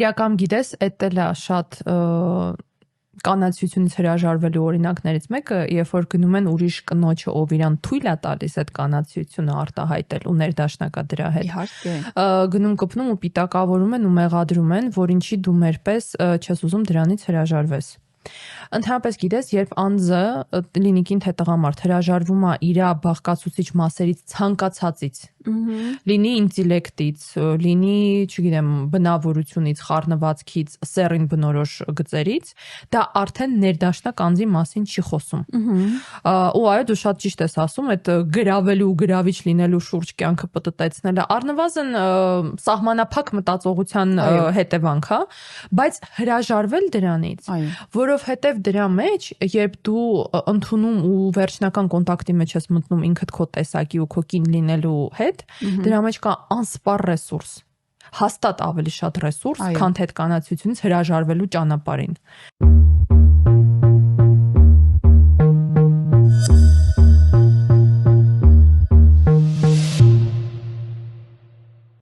Իրական գիտես, էդ էլ է շատ կանացիությունից հրաժարվելու օրինակներից մեկը, երբ որ գնում են ուրիշ կնոջը, ով իրան թույլ է տալիս այդ կանացիությունը արտահայտել ու ներդաշնակա դրա հետ։ Իհարկե։ Գնում կպնում ու պիտակավորում են ու մեղադրում են, որ ինչի դու մերպես չես ուզում դրանից հրաժարվես։ Ընդհանրապես գիտես, երբ անձը լինի կին թե տղամարդ հրաժարվում է իր բաղկացուցիչ մասերից ցանկացածից, լինի ինտելեկտից, լինի, չգիտեմ, բնավորությունից, խառնվածքից, սեռին բնորոշ գծերից, դա արդեն ներդաշնակ անձի մասին չի խոսում։ Ու այո, դու շատ ճիշտ ես ասում, այդ գրավելու ու գրավիչ լինելու շուրջ կյանքը պտտեցնելը առնվազն սահմանափակ մտածողության հետևանք է, բայց հրաժարվել դրանից, որովհետև դրա մեջ, երբ դու ընդունում ու վերջնական կոնտակտի մեջ ես մտնում ինքդ քո տեսակի ու քո կին լինելու հետ, դրա մեջ կա անսպառ ռեսուրս, հաստատ ավելի շատ ռեսուրս, քան թե այդ կանացիությունից հրաժարվելու ճանապարհին։